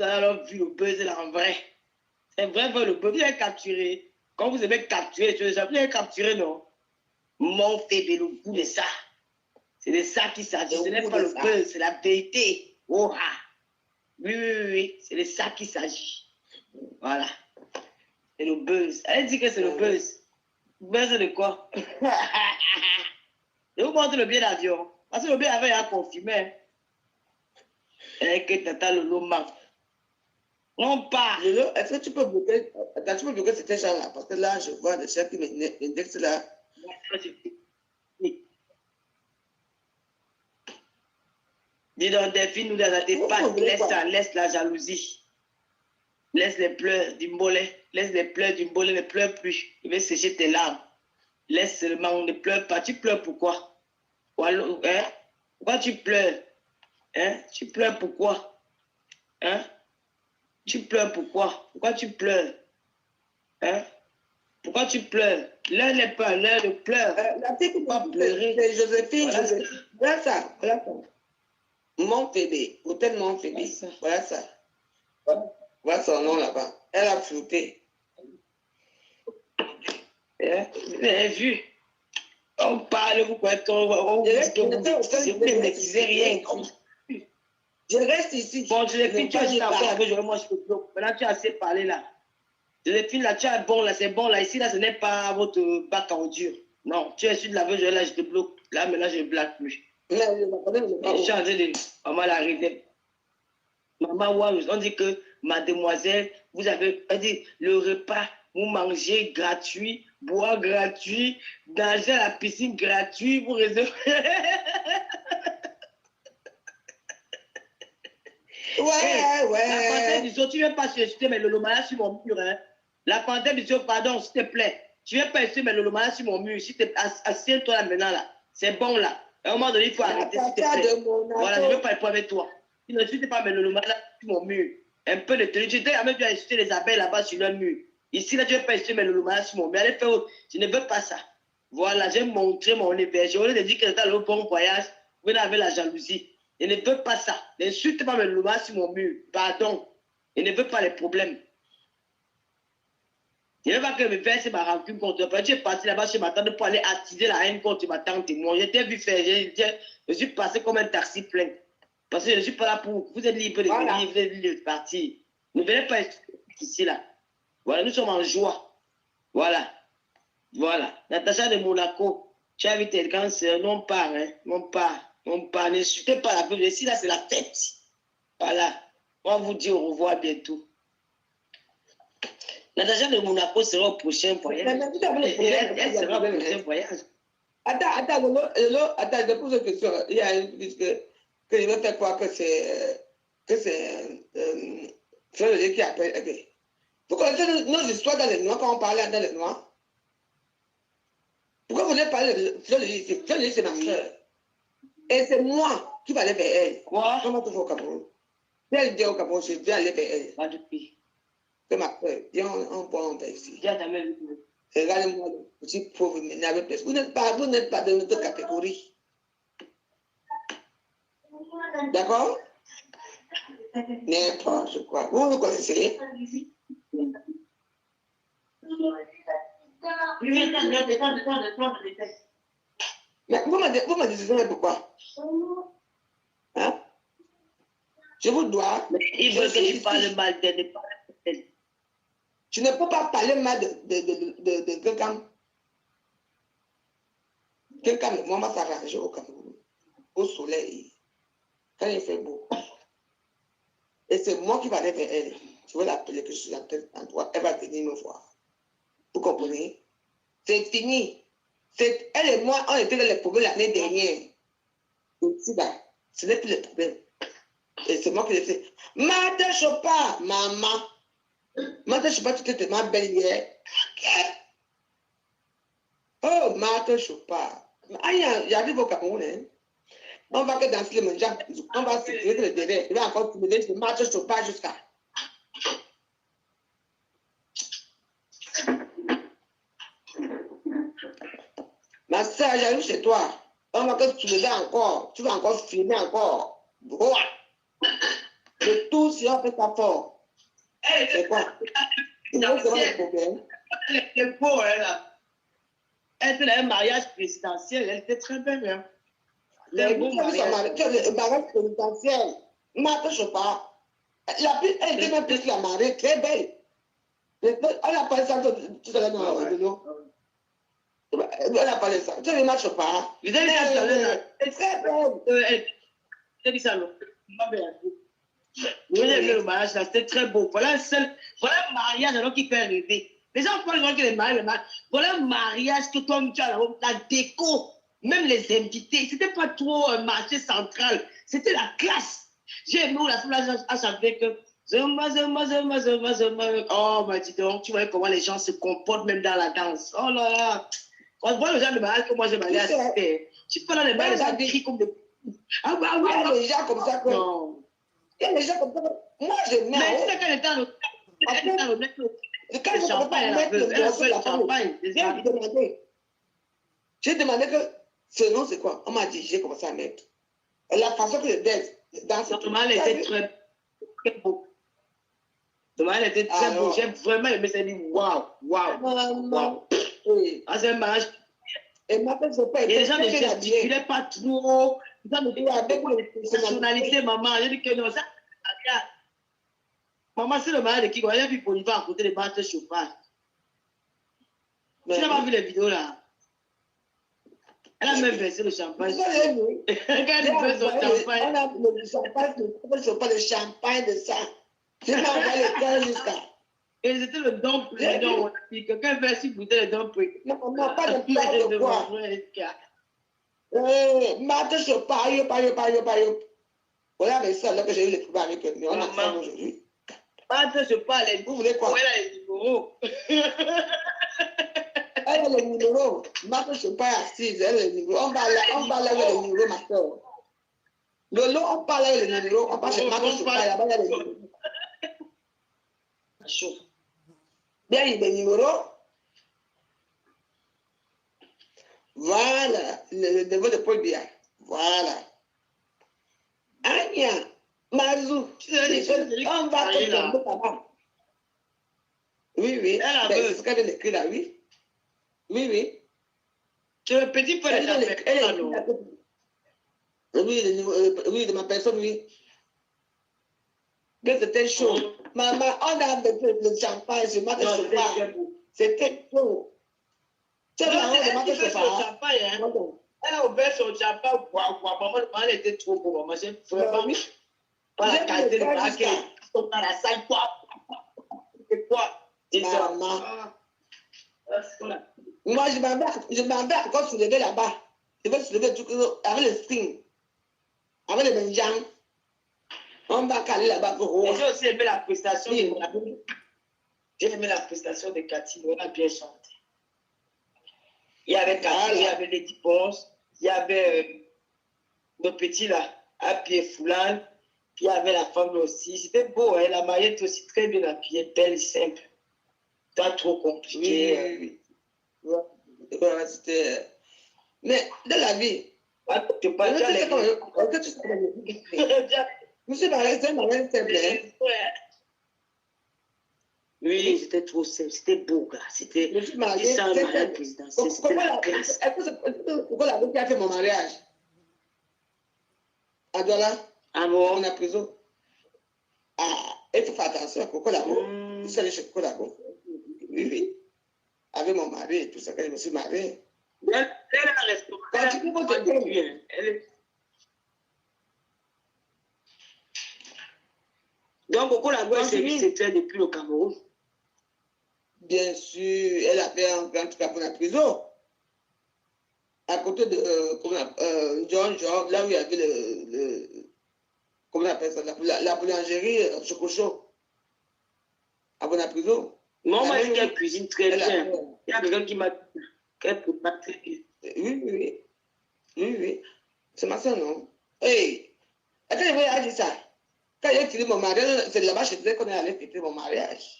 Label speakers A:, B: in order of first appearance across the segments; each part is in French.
A: vous avez alors vu le buzz là en vrai. C'est vrai, le buzz. Vous avez capturé. Quand vous avez capturé, vous avez capturé, non? Mon bébé, le goût de ça. C'est de ça qu'il s'agit. Ce n'est pas le buzz, c'est la vérité. Oh ah. Oui. C'est de ça qu'il s'agit. Voilà. C'est le buzz. Elle dit que c'est le buzz. Buzz de quoi? Je vous montre le billet d'avion. Parce que le billet avait confirmé. Et que tata Lolo manque. On part.
B: Est-ce que tu peux bloquer, ces gens-là? Parce que là, je vois des gens qui m'indexent là.
A: Dis donc, Delphine, nous dans la dépasse, laisse la jalousie. Laisse les pleurs du mollet. Laisse les pleurs du mollet, ne pleure plus. Il va sécher tes larmes. Laisse seulement, ne pleure pas. Tu pleures pourquoi? Hein? Pourquoi tu pleures? Hein? Tu pleures pourquoi? Hein? Tu pleures pourquoi? Pourquoi tu pleures? Hein? Pourquoi tu pleures? L'heure n'est pas l'heure de pleurs.
B: La fille qui va pleurer. C'est Joséphine. Voilà ça. Mon bébé. Hôtel Mon bébé. Voilà ça. Voilà son nom là-bas. Elle a flouté.
A: Vous avez vu? On parle, vous croyez qu'on dit que vous ne maîtrisez rien.
B: Je reste ici.
A: Bon, Joséphine, tu as dit encore avec moi, je te bloque. Maintenant, tu as assez parlé là. Joséphine, là, tu as bon, là, c'est bon, là. Ici, là, ce n'est pas votre bac en dur. Non, tu es sur de la veuve, là, je te bloque. Là, maintenant, je ne blague plus. Je suis en train de... Maman, la arrivée. Maman, on dit que, mademoiselle, vous avez... Elle dit, le repas, vous mangez gratuit, boire gratuit, nager à la piscine gratuit, vous réservez...
B: Ouais.
A: La panthère du jour, tu ne viens pas insulter mes lolomala sur mon mur. Hein. La panthère du jour, pardon, s'il te plaît. Tu ne viens pas insulter mes lolomala sur mon mur. Assieds-toi là maintenant, là. C'est bon, là. À un moment donné, il faut arrêter, s'il te plaît. Voilà, je ne veux pas répondre avec toi. Tu n'insultes pas mes lolomala sur mon mur. Un peu de tenue. Tu t'es même dû insulter les abeilles là-bas sur leur mur. Ici, là, tu ne veux pas insulter mes lolomala sur mon mur. Allez, faire autre. Je ne veux pas ça. Voilà, j'ai montré mon héberge. Au lieu de dire que c'était le bon voyage, vous avez la jalousie. Je ne veux pas ça. N'insulte pas mes lomas sur mon mur. Pardon. Je ne veux pas les problèmes. Je ne veux pas que me verse ma rancune contre toi. Tu es parti là-bas chez ma tante pour aller attiser la haine contre ma tante et moi. Je t'ai vu faire. Je suis passé comme un taxi plein. Parce que je ne suis pas là pour... Vous êtes libre de venir, vous êtes libre de partir. Ne venez pas ici là. Voilà, nous sommes en joie. Voilà. Natacha de Monaco. Tu as vu tes grands sœurs. Non pas, hein. Non pas. On parle, n'insultez pas la peuple. Ici, là, c'est la fête. Voilà. On va vous dire au revoir bientôt. Natacha de Monaco sera au prochain voyage. Elle sera au prochain voyage.
B: Attends, je pose une question. Il y a une que je vais faire croire que c'est Fleur qui appelle. Okay. Vous connaissez nos histoires dans les Noirs quand on parlait dans les Noirs? Pourquoi vous voulez parler de Fleur ici? Fleur c'est ma soeur. Et c'est moi qui vais aller vers elle.
A: Quoi?
B: Comment tu vas au Cameroun? Si elle vient au Cameroun, je vais aller vers elle.
A: Pas de pays.
B: C'est ma soeur. Viens, on prend ici.
A: Viens ta mère.
B: Regardez-moi, le petit pauvre minable. Vous n'êtes pas de notre catégorie. D'accord? N'importe quoi. Vous me connaissez? Mais vous me dites pourquoi? Hein? Je vous dois.
A: Il veut que tu parles mal d'elle.
B: Tu ne peux pas parler mal de quelqu'un. Quelqu'un, moi, m'a s'arranger au Cameroun, au soleil, quand il fait beau. Et c'est moi qui vais aller vers elle. Je vais l'appeler que je suis en tête en toi. Elle va venir me voir. Vous comprenez? C'est fini. Elle et moi, on était dans les problèmes l'année dernière. Ici, là, ce n'est plus le problème. Et c'est moi qui l'ai fait. Marthe Chopin, maman. Marthe Chopin, tu étais tellement belle hier. Oh, Marthe Chopin. J'arrive au Cameroun. Hein. On va que danser le mangeant. On va se tirer le délai. Il va encore me dire Marthe Chopin jusqu'à. Ma soeur, j'arrive chez toi. On va que tu le gars encore. Tu vas encore filmer encore. Le tout, si on fait ça fort. C'est quoi? C'est quoi le problème?
A: Elle était beau, elle, là. Elle était dans un mariage présidentiel, elle était très belle. Hein.
B: Le beau mariage présidentiel. Marthe Chopard. Elle était même plus la mariée, très belle. Elle a parlé ça tout à l'heure dans le vidéo. Elle a parlé ça. Tu as vu Marthe Chopard?
A: Vous avez dit ça tout à l'heure.
B: Elle est très belle.
A: Elle dit ça, non? Vous avez vu le mariage là, c'était très beau. Voilà un mariage alors qui fait rêver. Les gens pensent que les mariages, voilà un mariage que toi, tu as la déco, même les invités. C'était pas trop un marché central, c'était la classe. J'ai aimé où la femme a chanté que oh, bah dis donc, tu vois comment les gens se comportent même dans la danse. Oh là là. Quand je vois le genre de mariage que moi je m'allais assister, je suis pas dans les mariages, les gens crient comme des. Ah bah oui,
B: il y a des gens comme ça que.
A: Non.
B: Il y a des gens comme ça. Moi, j'aime bien.
A: Mais tu sais qu'elle était dans le.
B: Quand je ne peux pas mettre le doigt sur la femme, j'ai demandé que ce nom c'est quoi? On m'a dit, j'ai commencé à mettre. Et la façon que je danse.
A: Notre mal était très beau. Le mal était très beau. J'ai vraiment aimé ça. Dit waouh, waouh. Ah, c'est un mariage.
B: Et maintenant, je peux.
A: Et les gens ne gesticulaient pas trop. Ils ont dit avec nationalité, maman. J'ai dit que non, ça. Maman, c'est le mariage de qui? Il y a vu Bolivar à côté de Marthe Chopard. Tu n'as pas vu les vidéos là? Elle a même versé le champagne. Elle a versé son champagne.
B: On a le champagne, le champagne de ça. Tu m'as envoyé le cœur jusqu'à.
A: Et c'était le don président. Quelqu'un verse une bouteille de don président.
B: Non, pas de quoi. Marthe Chopard, voilà, mais ça, là que j'ai eu les problèmes avec eux. Mais on a fait aujourd'hui.
A: Marthe Chopard,
B: vous voulez quoi?
A: Elle a les numéros.
B: Elle a les numéros. Marthe Chopard est assise, elle a les numéros. On parle avec les numéros, ma soeur. Lolo, on parle avec les numéros. On parle chez Marthe Chopard, là-bas, il y a les numéros.
A: Chaud.
B: Bien, il y a des numéros. Voilà, le niveau de Paul Biya. Voilà. Anya, Mazou, on va te tomber là-bas. Oui. C'est ce qu'elle a écrit là, oui. Oui.
A: C'est le petit peu de la personne.
B: Oui, de ma personne, oui. Mais c'était chaud. Maman, on a le champagne, je m'en souviens. C'était chaud.
A: Elle a ouvert son champagne. Maman, elle était trop beau. Maman, j'ai vraiment pas la qualité de braquer. Dans la salle, c'est quoi?
B: Maman. Moi, je m'avais encore soulevé là-bas. Je vais soulever tout avec le string, avec le menjang. On va caler là-bas pour
A: voir. J'ai aussi aimé la prestation de Cathy. J'ai aimé la prestation de Cathy. On a bien chanté. Il y avait Cathy, il y avait Lady Ponce, il y avait le petit là, à pied foulard, puis il y avait la femme aussi. C'était beau, hein? La mariette aussi très bien habillée, belle, simple. Pas trop compliqué.
B: Oui. C'était. Mais dans la vie.
A: Tu ne pas déjà les.
B: Monsieur Barret, c'est un mariage simple.
A: Oui, c'était trop simple. C'était beau, gars. C'était un mariage présidentiel. C'était la classe.
B: Pourquoi la vie qui a fait mon mariage? À Douala, on a prison. Ah, il faut faire attention à Coco Labo. Je suis allé chez Coco Labo. Oui. Avec mon mari et tout ça, quand je me suis marié.
A: Elle a restauré.
B: Quand tu peux te dire.
A: Donc, Coco Labo est service secret depuis le Cameroun.
B: Bien sûr, elle a fait un grand truc pour la prison. À côté de John, là où il y avait comment on appelle ça, la boulangerie Chococho. À la prison.
A: Moi, on m'a dit qu'elle cuisine très bien. Il y a quelqu'un qui m'a dit qu'elle prépare très bien.
B: Oui. C'est ma soeur, non? Hey! Attends, je vais dire ça. Quand j'ai tiré mon mariage, c'est là-bas chez elle qu'on est allé fêter mon mariage.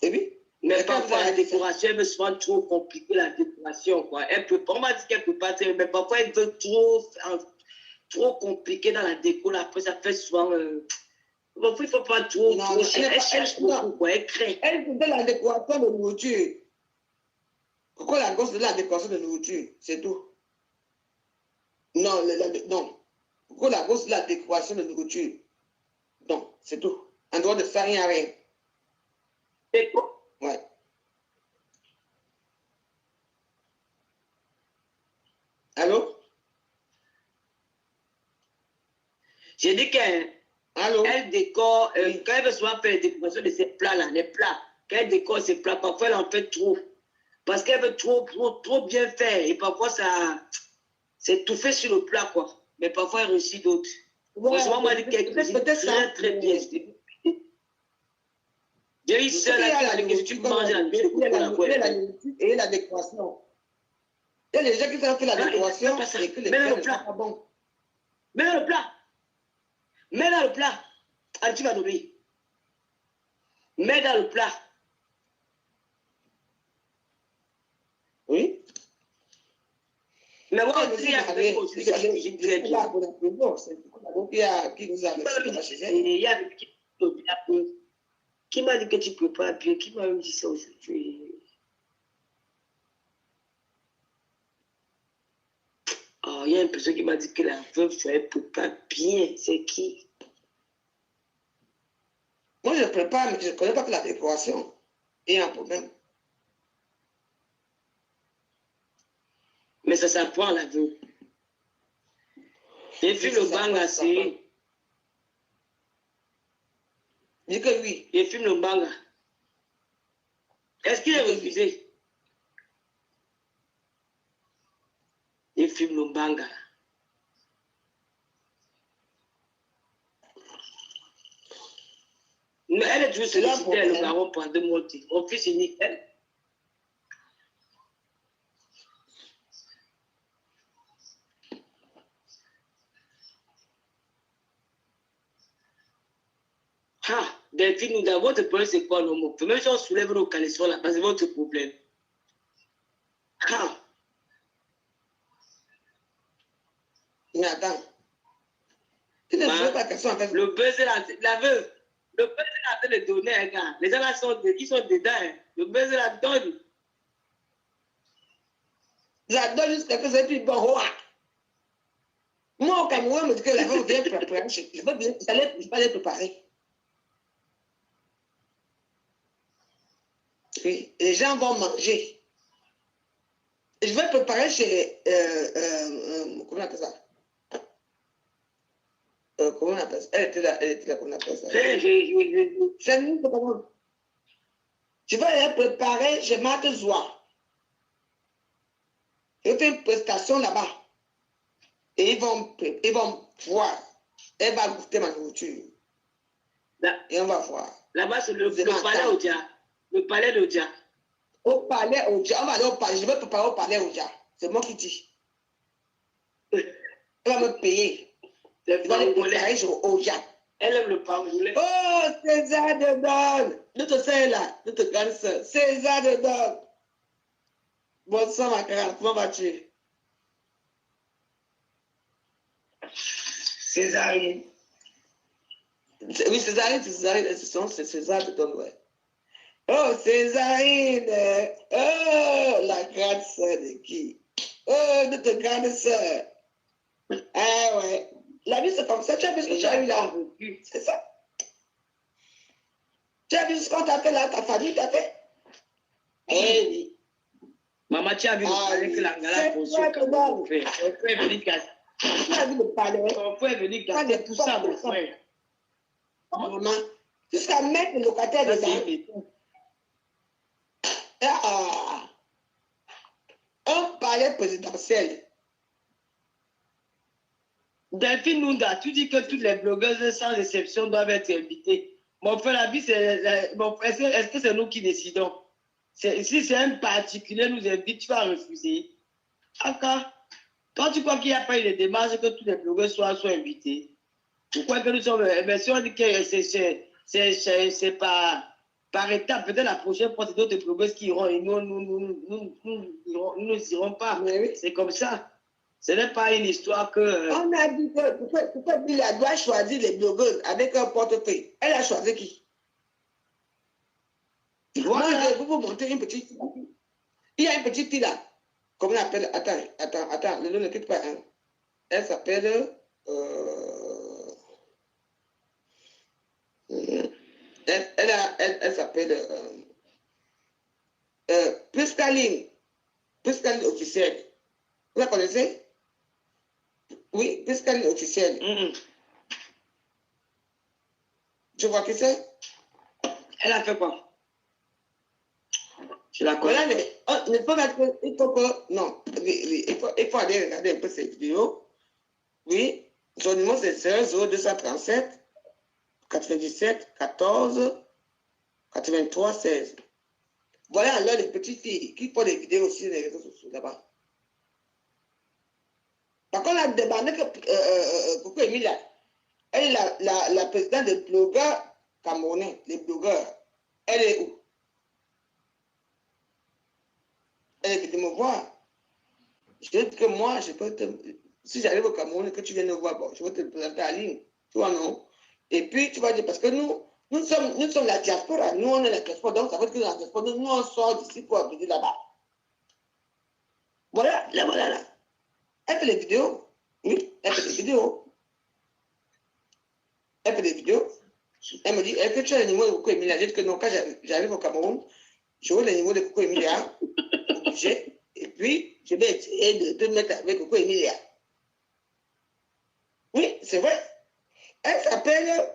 B: Et oui?
A: Mais parfois, la décoration, elle veut souvent trop compliquer la décoration, quoi. Elle peut pas, on m'a dit qu'elle peut pas, mais parfois, elle veut trop compliqué dans la déco, là, après ça fait souvent... il ne faut pas trop...
B: Non,
A: trop elle cherche beaucoup, quoi, elle crée.
B: Elle faisait la décoration de nourriture. Pourquoi la gosse de la décoration de nourriture? C'est tout. Non, non. Pourquoi la gosse de la décoration de nourriture? Non, c'est tout. En dehors de ça, rien, rien.
A: Déco?
B: Ouais. Allô?
A: J'ai dit qu'elle
B: Allô?
A: décore,
B: Oui.
A: quand elle veut souvent faire la décoration de ses plats-là, les plats, quand elle décore ses plats, parfois elle en fait trop. Parce qu'elle veut trop bien faire. Et parfois, ça, c'est tout fait sur le plat, quoi. Mais parfois, elle réussit d'autres.
B: Ouais,
A: Franchement, moi, je dis qu'elle cuisine très bien. J'ai eu seul là qui m'a dit que tu manges la nourriture de coco là.
B: Et la décoration. Il y a les gens qui savent faire la décoration et que les plats ne sont pas bons.
A: Mets dans le plat. Mets dans le plat. Ah, tu vas donner. Mets dans le plat.
B: Oui.
A: Mais moi aussi, il y a des choses que je cuisine très bien. Il y a qui m'a dit que tu prépares bien, qui m'a dit ça aujourd'hui. Oh, il y a une personne qui m'a dit que la veuve, tu ne prépare bien. C'est qui?
B: Moi, je prépare, mais je ne connais pas que la décoration. Il y a un problème.
A: Mais ça s'apprend à la veuve. Et puis le banga, c'est...
B: Dis que oui.
A: Il filme le banga. Est-ce qu'il est refusé? Il filme le banga. Mais elle est toujours sollicitée, le baron, pour 2 mois. Mon fils est nickel. Ah, Delphine, nous avons votre problème, c'est quoi, nos mots? Même si on soulève nos caleçons là, c'est votre problème. Ah.
B: Mais attends. Tu ne veux pas question en fait.
A: Le buzz, la veuve. Le buzz est en train de donner un gars. Les gens là ils sont dedans. Hein. Le buzz la donne.
B: La donne jusqu'à ce que c'est plus bon. Moi, au Cameroun, me dit que la veuve vient préparer. Je vais pas les préparer. Oui, les gens vont manger. Je vais préparer chez... comment on appelle ça? Comment on appelle ça? Elle était là, comment on appelle ça? Je vais aller préparer chez Marthe Zoua. Je fais une prestation là-bas. Et ils vont voir. Elle va goûter ma nourriture. Et on va voir.
A: Là-bas, c'est le palais Odia. Le palais d'Odia.
B: Au palais Odia. On va aller au palais. Je vais préparer au palais Odia. C'est moi qui dis. Elle va me payer. Je vais aller préparer sur Odia.
A: Elle aime le pain roulé.
B: Oh, César de Don. Notre sœur là. Notre grande sœur. César de Don. Bonsoir ma carte. Comment vas-tu? Césarine. Oui, Césarine, c'est César de Don, ouais. Oh, Césarine. Oh, la grande sœur de qui? Oh, notre grande sœur. Ah ouais. La vie, c'est comme ça. Tu as vu ce que tu as eu là? C'est ça. Tu as vu ce qu'on t'a fait là? Ta famille t'a fait? Eh oui.
A: Maman, tu as vu le palais que la gala pour ce que mon frère est venu casser.
B: Tu as vu le palais?
A: Ton frère est venu casser tout ça, mon frère.
B: Maman, jusqu'à mettre le locataire dedans. Ah, un palais présidentiel.
A: Delphine Nunda, tu dis que toutes les blogueuses sans exception doivent être invitées. Mon frère, la vie, est-ce que c'est nous qui décidons? Si c'est un particulier nous invite, tu vas refuser. Encore. Toi, tu crois qu'il n'y a pas eu de démarche que tous les blogueurs soient invités? Pourquoi que nous sommes... Mais si on dit que c'est par étape, peut-être la prochaine fois, c'est d'autres blogueuses qui iront et nous n'irons pas. C'est comme ça. Ce n'est pas une histoire que...
B: On a dit que pourquoi Bila doit choisir les blogueuses avec un portefeuille. Elle a choisi qui? Voilà. Moi, je vais vous montrer une petite fille. Il y a une petite fille là. Comment on appelle? Attends, le nom ne quitte pas. Hein. Elle s'appelle... Elle s'appelle Piscaline officielle. Vous la connaissez? Oui, Piscaline officielle. Tu vois qui c'est?
A: Elle a fait quoi? Je la connais.
B: Voilà, il faut que... Non, il faut aller regarder un peu cette vidéo. Oui, son numéro c'est 0237 97 14 83 16. Voilà alors les petites filles qui font des vidéos aussi sur les réseaux sociaux là-bas. Par contre, la demandé que Coco Emilia, elle est la présidente des blogueurs camerounais, les blogueurs. Elle est où? Elle est venue me voir. Je dis que moi, je peux te... Si j'arrive au Cameroun et que tu viens me voir, bon, je vais te présenter en ligne. Tu vois, non? Et puis, tu vas dire, parce que nous sommes la diaspora. Nous, on est la diaspora. Donc, ça veut dire que la diaspora, nous, on sort d'ici pour venir là-bas. Voilà, là. Elle fait des vidéos. Oui, elle fait des vidéos. Elle fait des vidéos. Elle me dit, est-ce que tu as le numéro de Coco Emilia? Je dis que non, quand j'arrive au Cameroun, je veux le numéro de Coco Emilia. Et puis, je vais essayer de mettre avec Coco Emilia. Oui, c'est vrai. Elle s'appelle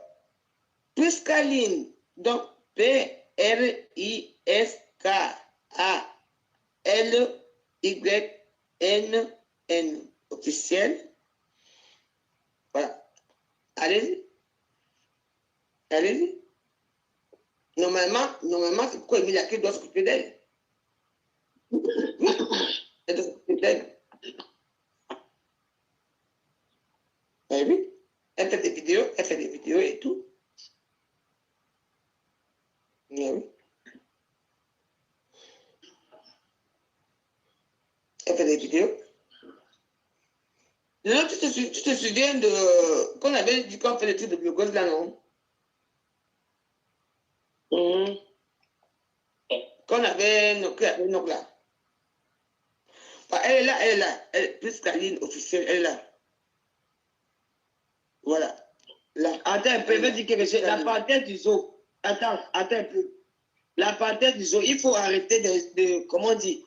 B: Piscaline. Donc, P-R-I-S-K-A-L-Y-N-N. Officielle. Voilà. Allez-y. Allez-y. Normalement, c'est Coco Emilia qui doit s'occuper d'elle. Elle doit s'occuper d'elle. Eh oui. Elle fait des vidéos et tout. Eh oui. Elle fait des vidéos. Non, tu te souviens de... Qu'on avait dit qu'on fait des trucs de blogueuse là, non? Qu'on avait nos là. Bah, elle est là. Elle est plus Caline officielle, elle est là. Voilà. Là.
A: Attends un peu, je veux dire que c'est la parenthèse du zoo. Attends un peu. La parenthèse du zoo, il faut arrêter de comment dire.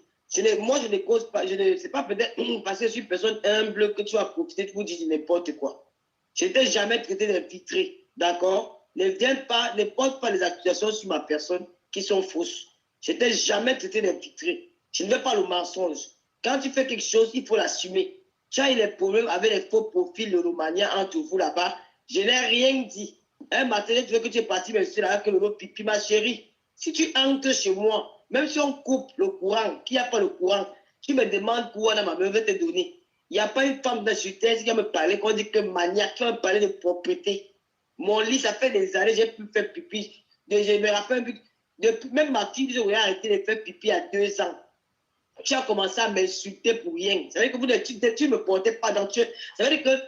A: Moi, je ne cause pas, je ne sais pas peut-être parce que je suis une personne humble que tu vas profiter pour dire n'importe quoi. Je n'étais jamais traité d'infiltré, d'accord? Ne porte pas les accusations sur ma personne qui sont fausses. Je n'étais jamais traité d'infiltré. Je ne veux pas le mensonge. Quand tu fais quelque chose, il faut l'assumer. Tu as eu des problèmes avec les faux profils de Romania entre vous là-bas. Je n'ai rien dit. Un matin, tu veux que tu es parti, mais c'est là que le pipi, ma chérie. Si tu entres chez moi, même si on coupe le courant, qu'il n'y a pas le courant, tu me demandes quoi dans ma main, je vais te donner. Il n'y a pas une femme d'insultesse qui va me parler, qu'on dit que maniaque, qui va me parler de propreté. Mon lit, ça fait des années, j'ai pu faire pipi. Je me rappelle, même ma fille, j'ai arrêté de faire pipi à 2 ans. Tu as commencé à m'insulter pour rien. Ça veut dire que tu ne me portais pas dans tu. Ça veut dire que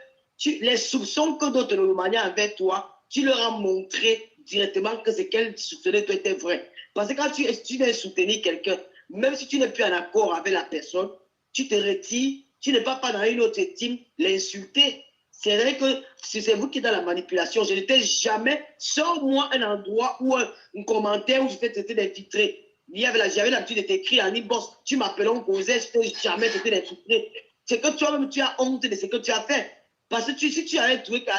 A: les soupçons que d'autres Romaniens avaient toi, tu leur as montré directement que ce qu'elles soupçonnaient toi était vrai. Parce que quand tu viens soutenir quelqu'un, même si tu n'es plus en accord avec la personne, tu te retires, tu n'es pas dans une autre team, l'insulter. C'est vrai que c'est vous qui êtes dans la manipulation. Je n'étais jamais, sans moi, un endroit ou un commentaire où je fais traiter d'infiltré. J'avais l'habitude de t'écrire en inbox, tu m'appelles, on causait, je n'ai jamais traité d'infiltré. C'est que toi-même, tu as honte de ce que tu as fait. Parce que si tu avais trouvé que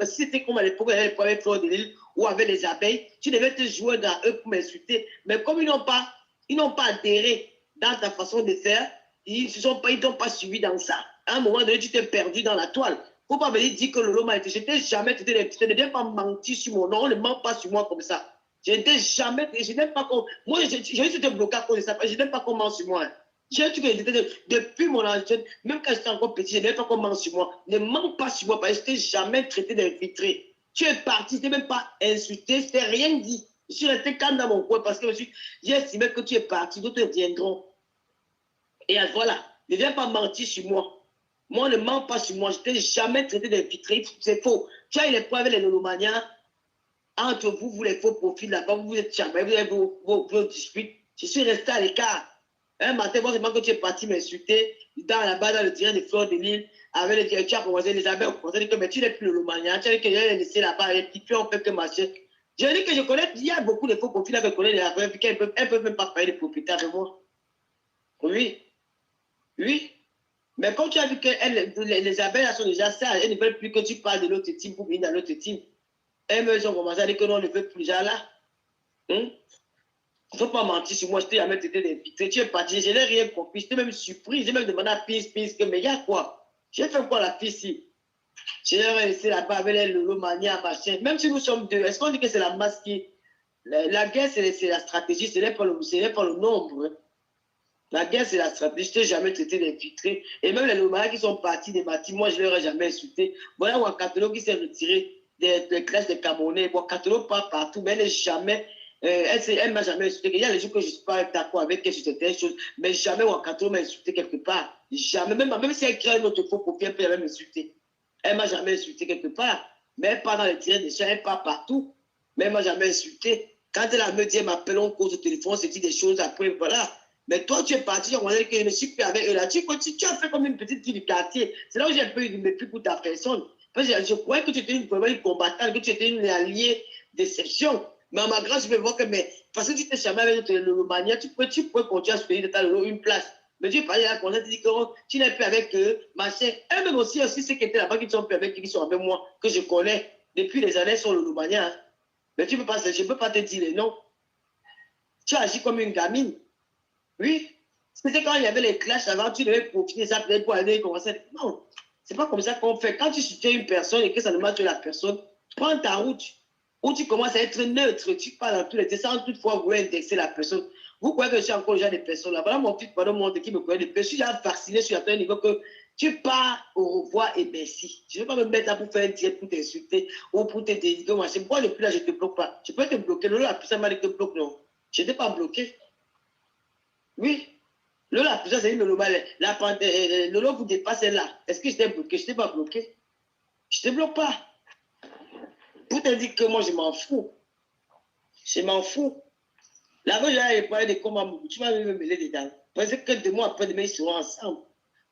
A: si c'était comme à l'époque, il y avait les premiers fleurs de l'île ou avec les abeilles, tu devais te jouer dans eux pour m'insulter. Mais comme ils n'ont pas adhéré dans ta façon de faire, ils ne t'ont pas suivi dans ça. À un moment donné, tu t'es perdu dans la toile. Il ne faut pas venir dire que Lolo m'a été. Je n'ai jamais traité d'infiltré. Ne viens pas mentir sur mon nom. On ne ment pas sur moi comme ça. Je n'étais jamais. Je n'aime pas qu'on. Moi, j'ai été bloqué à cause de ça. Je n'aime pas qu'on ment sur moi. Depuis mon âge, même quand j'étais encore petit, je n'aimais pas qu'on ment sur moi. Ne mens pas sur moi parce que je n'étais jamais traité d'infiltré. Tu es parti, je n'ai même pas insulté, je n'ai rien dit. Je suis resté calme dans mon coin parce que j'ai estimé que tu es parti, d'autres viendront. Et voilà, ne viens pas mentir sur moi. Moi, ne mens pas sur moi. Je t'ai jamais traité d'infiltré. C'est faux. Tu as eu les preuves avec les lolomaniens. Entre vous, vous les faux profils là-bas, vous êtes jamais, vous avez vos disputes. Je suis resté à l'écart. Un matin, moi, c'est que tu es parti m'insulter là-bas dans le terrain des fleurs de l'île, avec le directeur, tu as commencé, les abeilles ont commencé à dire que mais tu n'es plus le Lomania, tu as dit que j'allais laisser là-bas, et puis on fait que marcher. Je dis que je connais, il y a beaucoup de faux profils là que je connais les affaires, puis qu'elles ne peuvent même pas payer les propriétaires de moi. Oui, oui. Mais quand tu as vu que les abeilles là sont déjà sages, elles ne veulent plus que tu parles de l'autre team pour venir dans l'autre team. Elles me ont commencé à dire que non, on ne veut plus déjà là. Il ne faut pas mentir sur moi, je t'ai jamais traité d'infiltré. Tu es parti, je n'ai rien compris. J'étais même surpris. J'ai même demandé à Pisse, mais il y a quoi? J'ai fait quoi la fille ici? J'ai laissé là-bas avec les Lolomania, machin. Même si nous sommes deux, est-ce qu'on dit que c'est la masse qui. La guerre, c'est la stratégie, ce n'est pas le nombre. La guerre, c'est la stratégie. Je t'ai jamais traité d'infiltré. Et même les Lolomania qui sont partis des bâtiments, moi, je ne leur ai jamais insulté. Voilà Wakatolo qui s'est retiré des classes de Camerounais. Wakatolo part partout, mais elle n'est jamais. Elle ne m'a jamais insulté. Il y a les jours que je ne suis pas d'accord avec elle sur certaines choses, mais jamais Wakatolo m'a insulté quelque part. Jamais. Même si elle crée notre faux profil, elle peut même m'insulter. Elle ne m'a jamais insulté quelque part. Mais elle part dans les terrains des champs, elle part partout. Mais elle ne m'a jamais insulté. Quand elle me dit, elle m'appelle, on cause au téléphone, c'est dit des choses, après, voilà. Mais toi, tu es parti, on va dire que je ne suis plus avec eux là. Tu as fait comme une petite fille du quartier. C'est là où j'ai un peu eu du mépris pour ta personne. Parce que je croyais que tu étais une combattante, que tu étais une alliée d'exception. Mais à ma grâce, je vais voir que, mais, parce que tu t'es jamais avec le Lolomania, tu peux continuer à soutenir de ta Lolo une place. Mais tu parlais à la tu dis que tu n'es plus avec eux, machin. Elles-mêmes aussi, ceux qui étaient là-bas, qui sont plus avec, qui sont avec moi, que je connais depuis des années sur le Lolomania. Hein. Mais tu peux pas, je ne peux pas te dire les noms. Tu agis comme une gamine. Oui. C'était quand il y avait les clashs avant, tu devais profiter ça peut-être pour aller commencer. Non, c'est pas comme ça qu'on fait. Quand tu soutiens une personne et que ça ne marche pas la personne, prends ta route. Où tu commences à être neutre, tu parles dans tous les sans toutefois vouloir indexer la personne. Vous croyez que je suis encore déjà des personnes là. Voilà mon fils pendant mon monde qui me connaît des personnes. Je suis déjà vacciné sur un tel niveau que tu pars au revoir et merci. Je ne vais pas me mettre là pour faire un direct pour t'insulter ou pour te dédiquer. Pourquoi depuis là, je ne te bloque pas? Je peux te bloquer. Lola, plus ça m'a dit que te bloque, non. Je n'étais pas bloqué. Oui. Lola, plus ça, c'est une Lolo. Lolo vous dépassez là. Est-ce que je t'ai bloqué? Je ne t'ai pas bloqué. Je ne te bloque pas. Pour te dire que moi, je m'en fous. Je m'en fous. Là-bas, j'avais parlé de comment tu vas me mêler dedans. Parce que 2 mois après, demain, ils seront ensemble.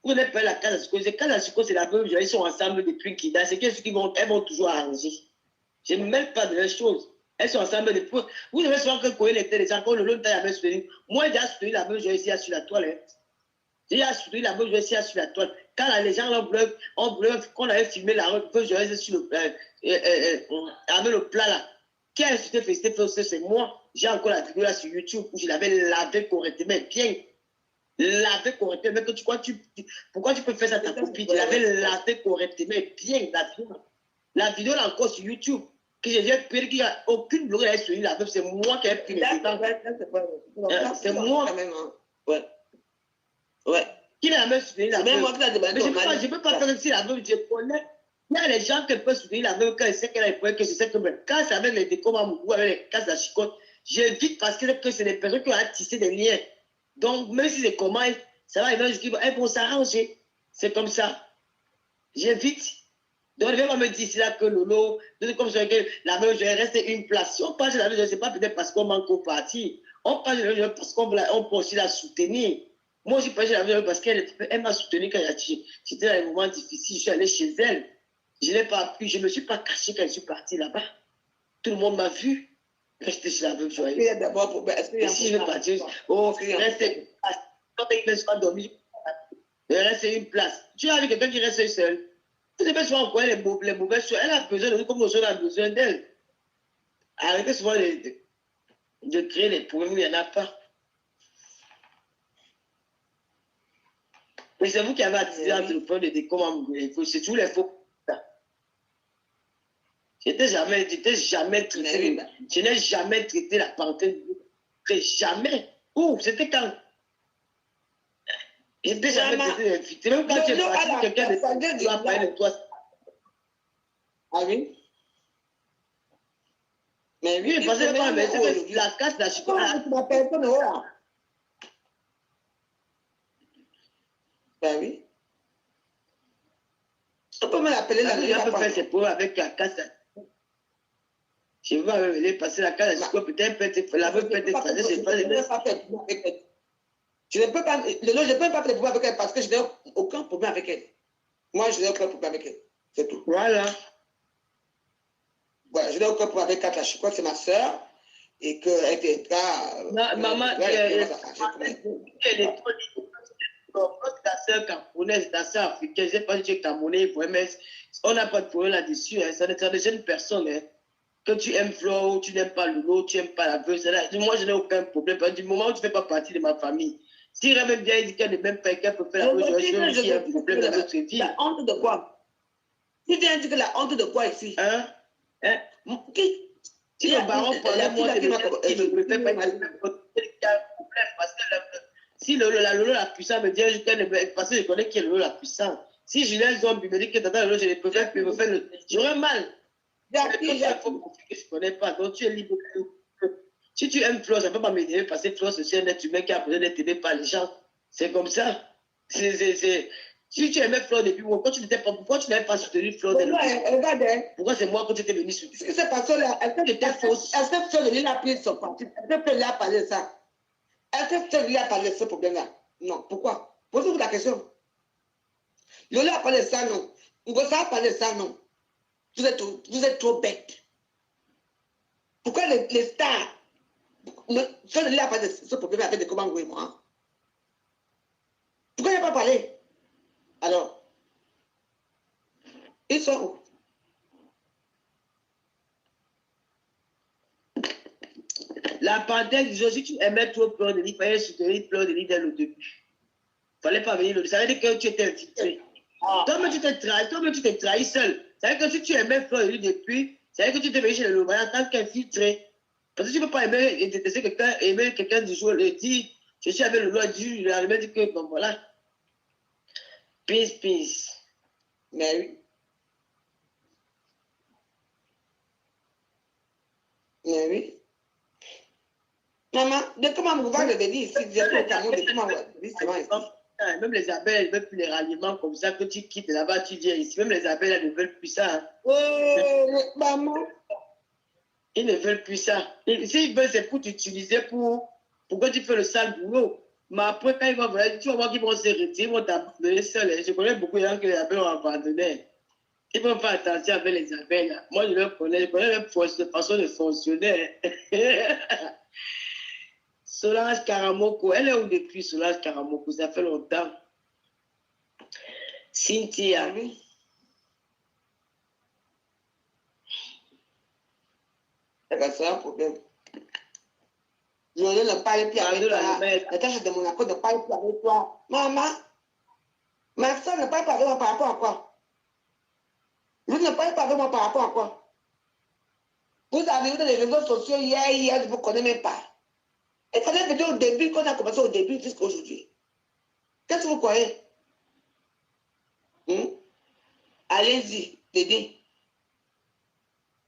A: Vous n'avez pas la case à Suko. Case à Suko, c'est la même chose. Ils sont ensemble depuis qu'ils datent. C'est qu'elles vont toujours arranger. Je ne me mêle pas de leurs choses. Elles sont ensemble depuis. Vous devez souvent que Koé était les gens, le long de la même soutenu. Moi, j'ai soutenu la même chose ici sur la toile. J'ai soutenu la même chose ici sur la toile. Quand les gens ont bleu, qu'on avait filmé la route, que je sur le avec le plat là. Qui a insulté Festé, c'est moi. J'ai encore la vidéo là sur YouTube où je l'avais lavé correctement, bien. Lavé correctement. Mais que tu crois, pourquoi tu peux faire ça à ta copine? Je l'avais lavé correctement, bien. La vidéo là encore sur YouTube. Que j'ai pris, qu'il n'y a aucune blogueur sur la veuve, c'est moi qui ai pris les temps. C'est moi. Ouais. Ouais. Qui l'a même soutenu la veuve? C'est même moi qui l'a demandé. Mais je ne peux pas faire si la veuve, je connais. Il y a les gens qui peuvent soutenir la veuve quand ils savent qu'elle a les points, que je sais que quand c'est avec les décos ou avec les cases à chicotte, j'évite parce que c'est des personnes qui ont tissé des liens. Donc, même si c'est comment, ça va, elles vont s'arranger. C'est comme ça. J'évite. Donc, ne vais pas me dire là que Lolo, comme ça, que la veuve, je vais rester une place. Si on parle de la veuve, je ne sais pas peut-être parce qu'on manque au parti. On parle de la veuve parce qu'on peut aussi la soutenir. Moi, je parle de la veuve parce qu'elle m'a soutenu quand j'étais dans les moments difficiles. Je suis allé chez elle. Je n'ai pas pu, je ne me suis pas caché quand je suis parti là-bas. Tout le monde m'a vu. Quand j'étais chez la veuve joyeuse. D'abord, et si je vais partir, rester. Quand il ne pas dormir, je vais rester une place. Tu as vu quelqu'un qui reste seul. Tu ne peux souvent envoyer les mauvaises choses. Elle a besoin de nous comme nous avons besoin d'elle. Arrêtez souvent de créer les problèmes où il n'y en a pas. Mais c'est vous qui avez attisé entre le point de comment c'est tous les faux. Je n'ai jamais traité. Je n'ai jamais traité la parenthèse. Jamais. Où? C'était quand? Je n'ai jamais traité l'infiltré. Même quand tu es parti, quelqu'un de toi parler de toi. Ah oui? Mais oui, parce que la casse, la chicotte. Tu m'appelles pas, non? Ben oui.
B: appeler la
A: Je
B: mairie.
A: peux faire ses problèmes avec la casse. Je vais aller passer la casse. Je peux peut-être la veut peut-être tracer.
B: Je ne peux pas faire problème avec elle. Je ne peux pas faire problème avec elle parce que je n'ai aucun problème avec elle. Moi, je n'ai aucun problème avec elle. C'est tout.
A: Voilà.
B: Voilà, je n'ai aucun problème avec Kata. Je crois que c'est ma soeur et qu'elle viendra.
A: Non, maman, elle est ta soeur camerounaise, ta soeur africaine, je ne sais pas si tu es camerounais, mais on n'a pas de problème là-dessus. Ça ne gêne personne. Hein. Que tu aimes Flo, tu n'aimes pas Lolo, tu n'aimes pas la veuve. Moi, je n'ai aucun problème. Du moment où tu ne fais pas partie de ma famille, si elle même bien dit qu'elle ne m'aime pas, qu'elle peut faire la veuve, je vais aussi un problème dans notre vie.
B: La honte de quoi? Tu viens dire que la honte de quoi ici?
A: Hein?
B: Qui?
A: Si le baron parlait, moi, je ne fais pas problème parce que si la Lolo la puissante me dit parce que je connais qui est Lolo la puissante. Si Julien Zombie me dit que tata Lolo, je ne peux pas faire j'aurais mal. Il faut que je ne connais pas. Donc tu es libre. Si tu aimes Flo, ça ne peut pas m'aider parce que Flo, c'est un être humain qui a besoin d'être aimé par les gens. C'est comme ça. Si tu aimais Flo depuis moi, pourquoi tu n'avais pas soutenu Flo depuis pourquoi c'est moi que tu étais venu soutenir?
B: Ce qui s'est passé là, elle s'est venue la prise son parti. Elle s'est là parler de ça. Elle s'est venue là parler de ce problème-là. Non, pourquoi? Posez-vous la question. Lola a parlé de ça, non. Ngosa a parlé de ça, non. Vous êtes trop bêtes. Pourquoi les stars sont venus là parler de ce problème avec des commandes et moi? Pourquoi il n'a pas parlé? Alors, ils sont où?
A: La parenthèse, si tu aimais trop Fleur de Lys, il fallait soutenir Fleur de Lys dès le début. Il ne fallait pas venir. Ça veut dire que tu étais infiltré. Toi-même, tu t'es trahi seul. Ça veut dire que si tu aimais Fleur de Lys depuis, ça veut dire que tu t'es venu chez le Lomaya en tant qu'infiltré. Parce que tu ne peux pas aimer quelqu'un du jour et dire, je suis avec le loi du jour, il dit que, bon, voilà. Peace, peace.
B: Mais oui. Mais oui. Maman, de comment vous va le dire ici?
A: Même les abeilles, elles ne veulent plus les ralliements comme ça, que tu quittes là-bas, tu viens ici. Même les abeilles, elles ne veulent plus ça.
B: Maman.
A: Ils ne veulent plus ça. S'ils veulent, c'est pour t'utiliser pour que tu fais le sale boulot. Mais après, quand ils vont venir, tu vas voir qu'ils vont se retirer, ils vont t'abandonner seul. Je connais beaucoup de gens que les abeilles ont abandonné. Ils ne font pas attention avec les abeilles. Là. Moi, je connais leur façon de fonctionner. Solange Karamoko, elle est où depuis Solange Karamoko? Ça fait longtemps. Cynthia.
B: C'est un problème. Je ne parle plus avec toi. La tâche de mon accord ne parle plus avec toi. Maman, ma soeur ne parle pas avec moi par rapport à quoi? Vous ne parlez pas avec moi par rapport à quoi? Vous avez vu dans les réseaux sociaux hier, je ne vous connais même pas. Il fallait venir au début, quand on a commencé au début jusqu'à aujourd'hui. Qu'est-ce que vous croyez? Allez-y, Dédé.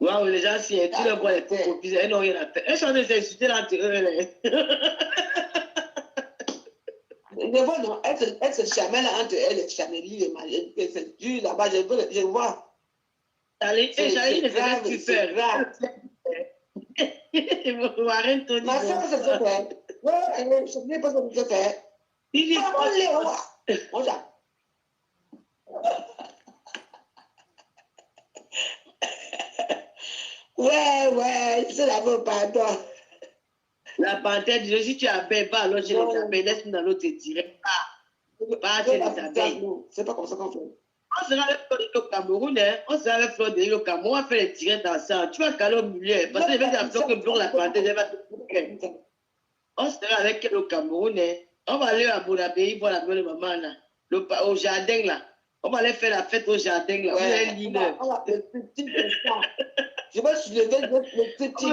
A: Waouh, les gens, si tu les vois, les pauvres, ils n'ont rien à faire. Elles sont des insultés là entre eux.
B: Je vois, non, elle se chamelle entre elles, les chamelis, les mariés, c'est dur là-bas, je vois.
A: Allez, c'est grave,
B: c'est grave. Ma soeur, c'est ce que fait. Ouais, je ne sais pas ce que je fais. Il dit, on les voit. On ça. Ouais, c'est la bonne pardon.
A: La parenthèse, si tu abeilles pas, alors je les abeilles, laisse-nous dans l'autre direct. Pas chez les abeilles.
B: C'est pas comme ça qu'on fait.
A: On sera avec Fleur de Lys au Cameroun, hein. On sera avec Fleur de Lys au Cameroun, on va faire les directs ensemble. Tu vas caler au milieu, parce que je vais dire à Fleur que bloque la parenthèse, elle va te couper. On sera avec elle au Cameroun, hein. On va aller à Bonabéi voir la belle maman, là. Au jardin, là. On va aller faire la fête au jardin, là.
B: Ouais, on va faire le petit instant. Je vais soulever le petit.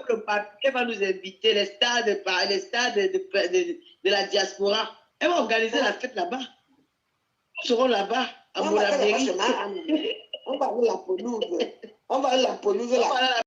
A: Le papier va nous inviter, les stars de la diaspora. Elle va organiser la fête là-bas. Nous serons là-bas, à Bonabéi.
B: On va aller la pelouse. On va aller la pelouse là.